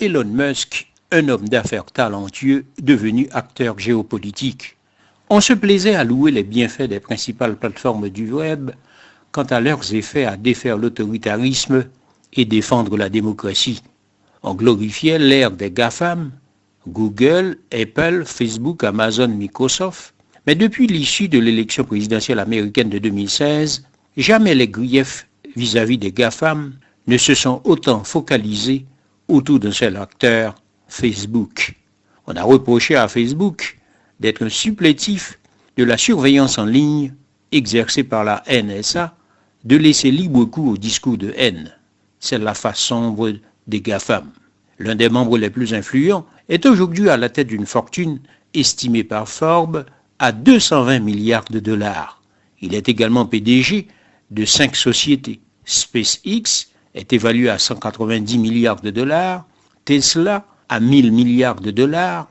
Elon Musk, un homme d'affaires talentueux devenu acteur géopolitique. On se plaisait à louer les bienfaits des principales plateformes du web quant à leurs effets à défaire l'autoritarisme et défendre la démocratie. On glorifiait l'ère des GAFAM, Google, Apple, Facebook, Amazon, Microsoft, mais depuis l'issue de l'élection présidentielle américaine de 2016, jamais les griefs vis-à-vis des GAFAM ne se sont autant focalisés autour d'un seul acteur, Facebook. On a reproché à Facebook d'être un supplétif de la surveillance en ligne exercée par la NSA, de laisser libre cours au discours de haine. C'est la face sombre des GAFAM. L'un des membres les plus influents est aujourd'hui à la tête d'une fortune estimée par Forbes à 220 milliards de dollars. Il est également PDG de 5 sociétés. SpaceX est évalué à 190 milliards de dollars, Tesla à 1000 milliards de dollars,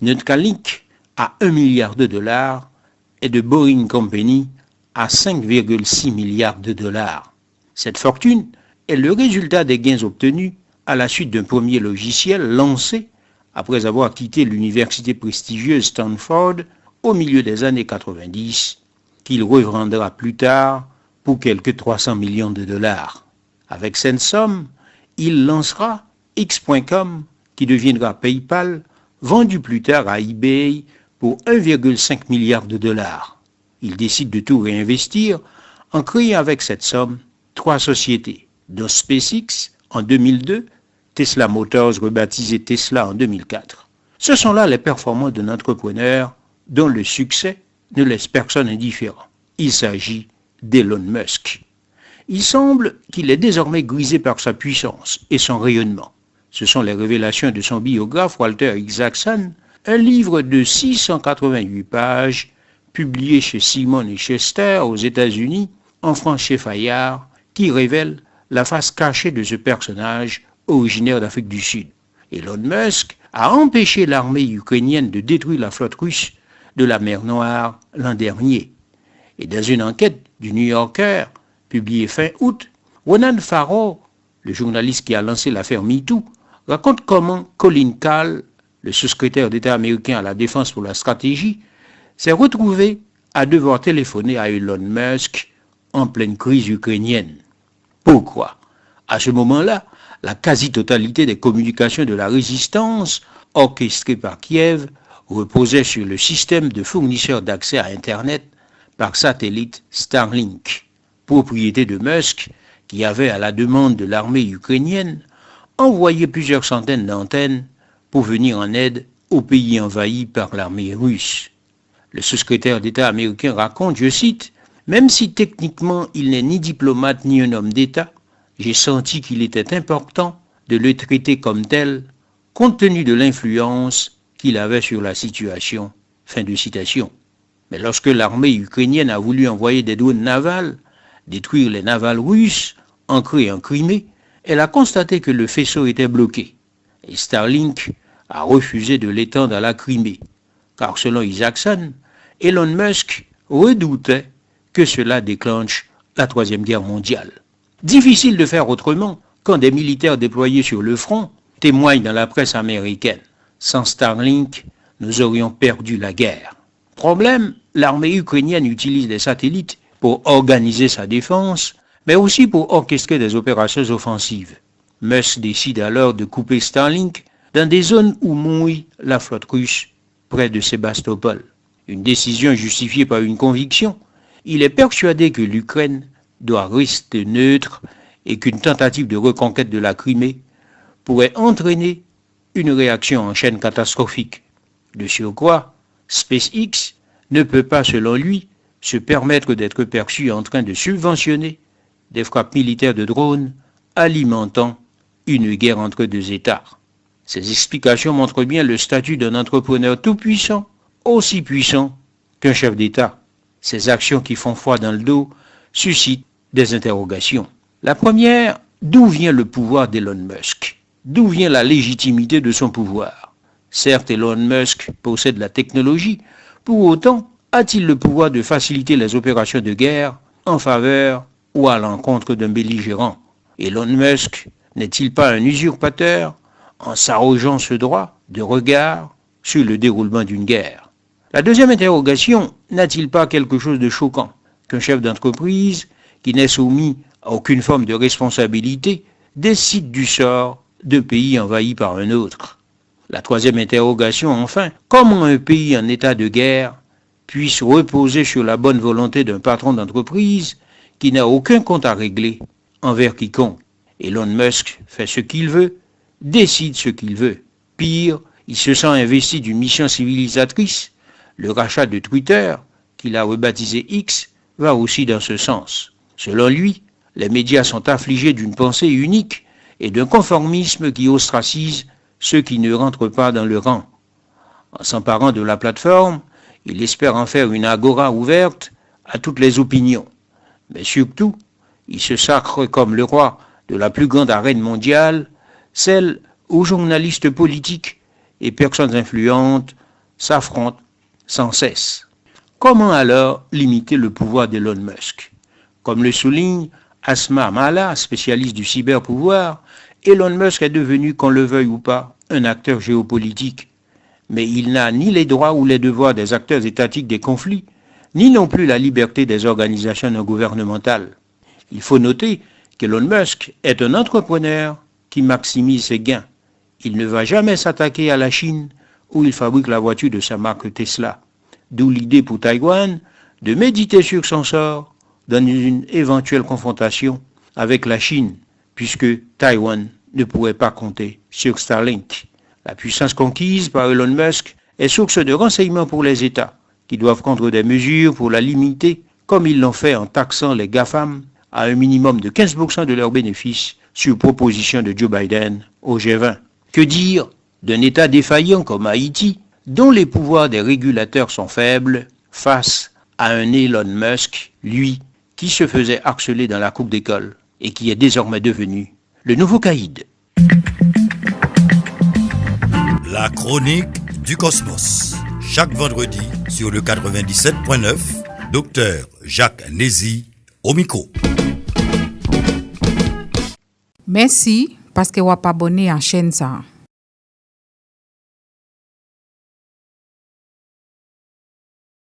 Neuralink à 1 milliard de dollars et de Boring Company à 5,6 milliards de dollars. Cette fortune est le résultat des gains obtenus à la suite d'un premier logiciel lancé après avoir quitté l'université prestigieuse Stanford au milieu des années 90, qu'il revendra plus tard pour quelques 300 millions de dollars. Avec cette somme, il lancera X.com qui deviendra PayPal, vendu plus tard à eBay pour 1,5 milliard de dollars. Il décide de tout réinvestir en créant avec cette somme 3 sociétés, dont SpaceX en 2002, Tesla Motors rebaptisé Tesla en 2004. Ce sont là les performances d'un entrepreneur dont le succès ne laisse personne indifférent. Il s'agit d'Elon Musk. Il semble qu'il est désormais grisé par sa puissance et son rayonnement. Ce sont les révélations de son biographe Walter Isaacson, un livre de 688 pages publié chez Simon & Schuster aux États-Unis, en France chez Fayard, qui révèle la face cachée de ce personnage originaire d'Afrique du Sud. Elon Musk a empêché l'armée ukrainienne de détruire la flotte russe de la mer Noire l'an dernier. Et dans une enquête du New Yorker, publiée fin août, Ronan Farrow, le journaliste qui a lancé l'affaire MeToo, raconte comment Colin Kahl, le sous-secrétaire d'État américain à la défense pour la stratégie, s'est retrouvé à devoir téléphoner à Elon Musk en pleine crise ukrainienne. Pourquoi ? À ce moment-là, la quasi-totalité des communications de la résistance, orchestrées par Kiev, reposait sur le système de fournisseur d'accès à Internet par satellite Starlink, propriété de Musk, qui avait, à la demande de l'armée ukrainienne, envoyé plusieurs centaines d'antennes pour venir en aide aux pays envahis par l'armée russe. Le sous-secrétaire d'État américain raconte, je cite, « Même si techniquement il n'est ni diplomate ni un homme d'État, j'ai senti qu'il était important de le traiter comme tel, compte tenu de l'influence qu'il avait sur la situation. » Fin de citation. Mais lorsque l'armée ukrainienne a voulu envoyer des drones navals, détruire les navals russes, ancrés en Crimée, elle a constaté que le faisceau était bloqué. Et Starlink a refusé de l'étendre à la Crimée, car selon Isaacson, Elon Musk redoutait que cela déclenche la Troisième Guerre mondiale. Difficile de faire autrement quand des militaires déployés sur le front témoignent dans la presse américaine. Sans Starlink, nous aurions perdu la guerre. Problème, l'armée ukrainienne utilise des satellites pour organiser sa défense, mais aussi pour orchestrer des opérations offensives. Musk décide alors de couper Starlink dans des zones où mouille la flotte russe, près de Sébastopol. Une décision justifiée par une conviction. Il est persuadé que l'Ukraine doit rester neutre et qu'une tentative de reconquête de la Crimée pourrait entraîner une réaction en chaîne catastrophique. De surcroît, SpaceX ne peut pas, selon lui, se permettre d'être perçu en train de subventionner des frappes militaires de drones alimentant une guerre entre deux États. Ces explications montrent bien le statut d'un entrepreneur tout-puissant, aussi puissant qu'un chef d'État. Ces actions qui font froid dans le dos suscitent des interrogations. La première, d'où vient le pouvoir d'Elon Musk ? D'où vient la légitimité de son pouvoir ? Certes, Elon Musk possède la technologie, pour autant, a-t-il le pouvoir de faciliter les opérations de guerre en faveur ou à l'encontre d'un belligérant ? Elon Musk n'est-il pas un usurpateur en s'arrogeant ce droit de regard sur le déroulement d'une guerre. La deuxième interrogation, n'a-t-il pas quelque chose de choquant qu'un chef d'entreprise qui n'est soumis à aucune forme de responsabilité décide du sort de pays envahis par un autre? La troisième interrogation, enfin, comment un pays en état de guerre puisse reposer sur la bonne volonté d'un patron d'entreprise qui n'a aucun compte à régler envers quiconque? Elon Musk fait ce qu'il veut, décide ce qu'il veut. Pire, il se sent investi d'une mission civilisatrice. Le rachat de Twitter, qu'il a rebaptisé X, va aussi dans ce sens. Selon lui, les médias sont affligés d'une pensée unique et d'un conformisme qui ostracise ceux qui ne rentrent pas dans le rang. En s'emparant de la plateforme, il espère en faire une agora ouverte à toutes les opinions. Mais surtout, il se sacre comme le roi de la plus grande arène mondiale, celle où journalistes politiques et personnes influentes s'affrontent sans cesse. Comment alors limiter le pouvoir d'Elon Musk? Comme le souligne Asma Mala, spécialiste du cyberpouvoir, Elon Musk est devenu, qu'on le veuille ou pas, un acteur géopolitique. Mais il n'a ni les droits ou les devoirs des acteurs étatiques des conflits, ni non plus la liberté des organisations non gouvernementales. Il faut noter qu'Elon Musk est un entrepreneur qui maximise ses gains. Il ne va jamais s'attaquer à la Chine où il fabrique la voiture de sa marque Tesla. D'où l'idée pour Taïwan de méditer sur son sort dans une éventuelle confrontation avec la Chine, puisque Taïwan ne pourrait pas compter sur Starlink. La puissance conquise par Elon Musk est source de renseignements pour les États, qui doivent prendre des mesures pour la limiter, comme ils l'ont fait en taxant les GAFAM à un minimum de 15% de leurs bénéfices sur proposition de Joe Biden au G20. Que dire d'un État défaillant comme Haïti, dont les pouvoirs des régulateurs sont faibles, face à un Elon Musk, lui, qui se faisait harceler dans la cour d'école et qui est désormais devenu le nouveau caïd. La chronique du cosmos. Chaque vendredi sur le 97.9, Dr Jacques Nézy au micro. Merci parce que vous avez abonné à la chaîne.